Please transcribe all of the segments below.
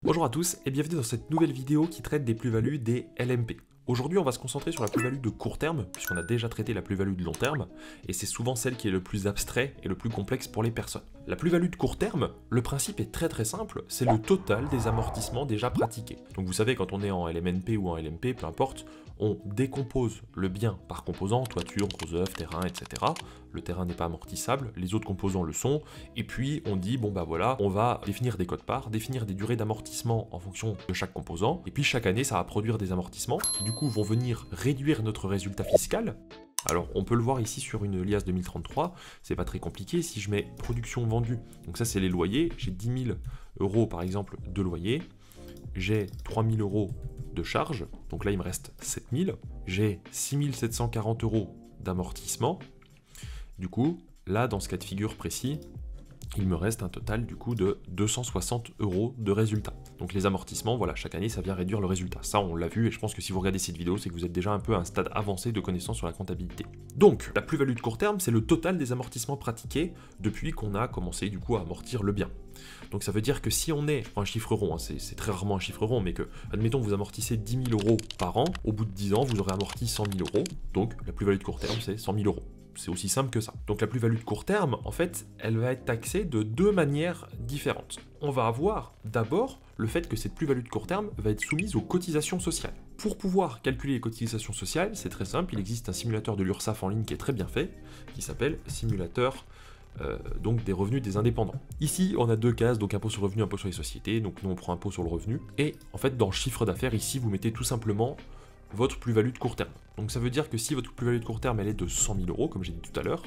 Bonjour à tous et bienvenue dans cette nouvelle vidéo qui traite des plus-values des LMP. Aujourd'hui, on va se concentrer sur la plus-value de court terme, puisqu'on a déjà traité la plus-value de long terme, et c'est souvent celle qui est le plus abstrait et le plus complexe pour les personnes. La plus-value de court terme, le principe est très simple, c'est le total des amortissements déjà pratiqués. Donc vous savez, quand on est en LMNP ou en LMP, peu importe, on décompose le bien par composant, toiture, gros œuvre, terrain, etc. Le terrain n'est pas amortissable, les autres composants le sont, et puis on dit, bon bah voilà, on va définir des codes-parts, définir des durées d'amortissement en fonction de chaque composant, et puis chaque année ça va produire des amortissements, qui du coup vont venir réduire notre résultat fiscal. Alors on peut le voir ici sur une LIAS 2033, c'est pas très compliqué, si je mets production vendue, donc ça c'est les loyers, j'ai 10 000 euros par exemple de loyer, j'ai 3 000 euros de charges, donc là il me reste 7 000, j'ai 6 740 euros d'amortissement, du coup là dans ce cas de figure précis, il me reste un total du coup de 260 euros de résultat. Donc les amortissements, voilà, chaque année ça vient réduire le résultat. Ça on l'a vu et je pense que si vous regardez cette vidéo, c'est que vous êtes déjà un peu à un stade avancé de connaissance sur la comptabilité. Donc la plus-value de court terme, c'est le total des amortissements pratiqués depuis qu'on a commencé du coup à amortir le bien. Donc ça veut dire que si on est, je prends un chiffre rond, hein, c'est très rarement un chiffre rond, mais que, admettons vous amortissez 10 000 euros par an, au bout de 10 ans vous aurez amorti 100 000 euros, donc la plus-value de court terme c'est 100 000 euros. C'est aussi simple que ça. Donc la plus-value de court terme, en fait, elle va être taxée de deux manières différentes. On va avoir d'abord le fait que cette plus-value de court terme va être soumise aux cotisations sociales. Pour pouvoir calculer les cotisations sociales, c'est très simple, il existe un simulateur de l'URSSAF en ligne qui est très bien fait, qui s'appelle simulateur donc des revenus des indépendants. Ici, on a deux cases, donc impôt sur le revenu, impôt sur les sociétés, donc nous on prend impôt sur le revenu, et en fait dans le chiffre d'affaires, ici vous mettez tout simplement votre plus-value de court terme. Donc ça veut dire que si votre plus-value de court terme elle est de 100 000 euros, comme j'ai dit tout à l'heure,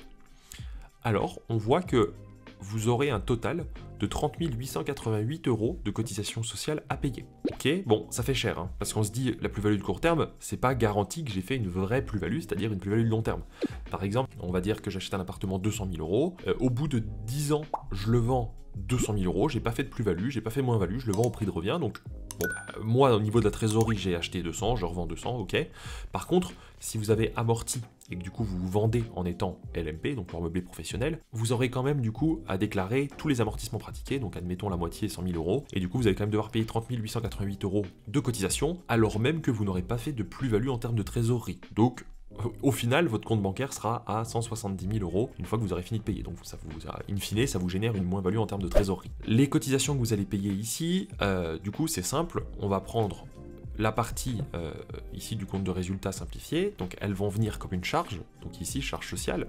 alors on voit que vous aurez un total de 30 888 euros de cotisation sociale à payer. Ok, bon, ça fait cher, hein, parce qu'on se dit, la plus-value de court terme, c'est pas garanti que j'ai fait une vraie plus-value, c'est-à-dire une plus-value de long terme. Par exemple, on va dire que j'achète un appartement 200 000 euros, au bout de 10 ans, je le vends 200 000 euros, j'ai pas fait de plus-value, j'ai pas fait moins-value, je le vends au prix de revient, donc bon, moi au niveau de la trésorerie j'ai acheté 200, je revends 200, ok. Par contre, si vous avez amorti et que du coup vous vous vendez en étant LMP, donc leur meublé professionnel, vous aurez quand même du coup à déclarer tous les amortissements pratiqués, donc admettons la moitié 100 000 euros, et du coup vous allez quand même devoir payer 30 888 euros de cotisation, alors même que vous n'aurez pas fait de plus-value en termes de trésorerie. Donc au final, votre compte bancaire sera à 170 000 euros une fois que vous aurez fini de payer. Donc, ça vous, in fine, ça vous génère une moins-value en termes de trésorerie. Les cotisations que vous allez payer ici, du coup, c'est simple. On va prendre la partie ici du compte de résultat simplifié. Donc, elles vont venir comme une charge. Donc, ici, charge sociale.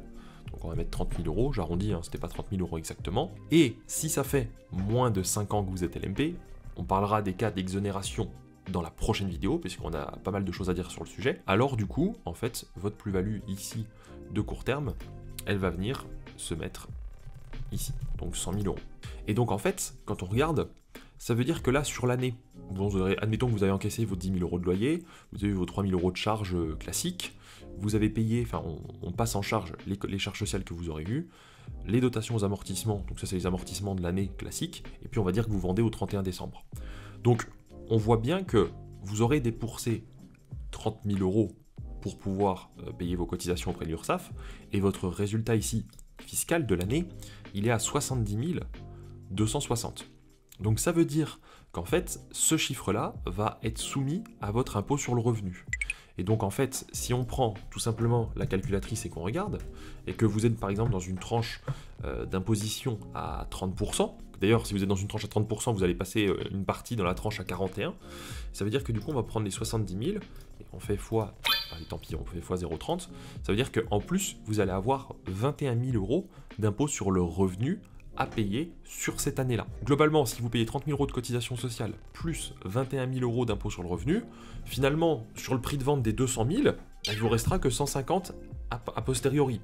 Donc, on va mettre 30 000 euros. J'arrondis, hein, c'était pas 30 000 euros exactement. Et si ça fait moins de 5 ans que vous êtes LMP, on parlera des cas d'exonération dans la prochaine vidéo, puisqu'on a pas mal de choses à dire sur le sujet. Alors du coup, en fait, votre plus-value ici de court terme, elle va venir se mettre ici, donc 100 000 euros. Et donc en fait, quand on regarde, ça veut dire que là, sur l'année, admettons que vous avez encaissé vos 10 000 euros de loyer, vous avez vos 3 000 euros de charges classiques, vous avez payé, enfin on passe en charge les charges sociales que vous aurez eues, les dotations aux amortissements, donc ça c'est les amortissements de l'année classique, et puis on va dire que vous vendez au 31 décembre. Donc on voit bien que vous aurez déboursé 30 000 euros pour pouvoir payer vos cotisations auprès de l'URSSAF, et votre résultat ici, fiscal de l'année, il est à 70 260. Donc ça veut dire qu'en fait, ce chiffre-là va être soumis à votre impôt sur le revenu. Et donc en fait, si on prend tout simplement la calculatrice et qu'on regarde, et que vous êtes par exemple dans une tranche d'imposition à 30%, d'ailleurs si vous êtes dans une tranche à 30%, vous allez passer une partie dans la tranche à 41%, ça veut dire que du coup on va prendre les 70 000, et on fait fois, allez tant pis, on fait fois 0,30, ça veut dire qu'en plus vous allez avoir 21 000 euros d'impôt sur le revenu à payer sur cette année-là. Globalement, si vous payez 30 000 euros de cotisation sociale plus 21 000 euros d'impôt sur le revenu, finalement, sur le prix de vente des 200 000, il vous restera que 150 a posteriori.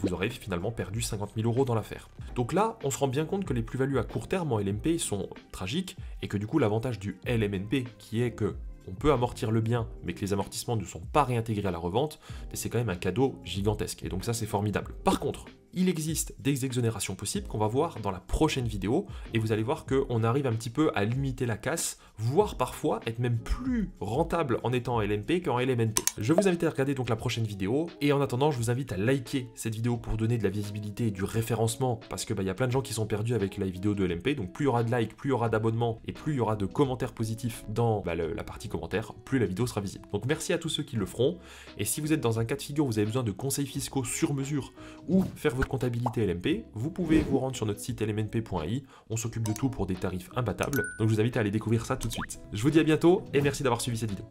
Vous aurez finalement perdu 50 000 euros dans l'affaire. Donc là, on se rend bien compte que les plus-values à court terme en LMP sont tragiques, et que du coup, l'avantage du LMNP, qui est que on peut amortir le bien, mais que les amortissements ne sont pas réintégrés à la revente, c'est quand même un cadeau gigantesque, et donc ça c'est formidable. Par contre, il existe des exonérations possibles qu'on va voir dans la prochaine vidéo, et vous allez voir qu'on arrive un petit peu à limiter la casse, voire parfois être même plus rentable en étant en LMP qu'en LMNP. Je vous invite à regarder donc la prochaine vidéo, et en attendant, je vous invite à liker cette vidéo pour donner de la visibilité et du référencement, parce que y a plein de gens qui sont perdus avec la vidéo de LMP, donc plus il y aura de likes, plus il y aura d'abonnements, et plus il y aura de commentaires positifs dans la partie commentaires, plus la vidéo sera visible. Donc merci à tous ceux qui le feront, et si vous êtes dans un cas de figure où vous avez besoin de conseils fiscaux sur mesure, ou faire votre comptabilité LMP, vous pouvez vous rendre sur notre site lmnp.ai, on s'occupe de tout pour des tarifs imbattables, donc je vous invite à aller découvrir ça tout de suite. Je vous dis à bientôt, et merci d'avoir suivi cette vidéo.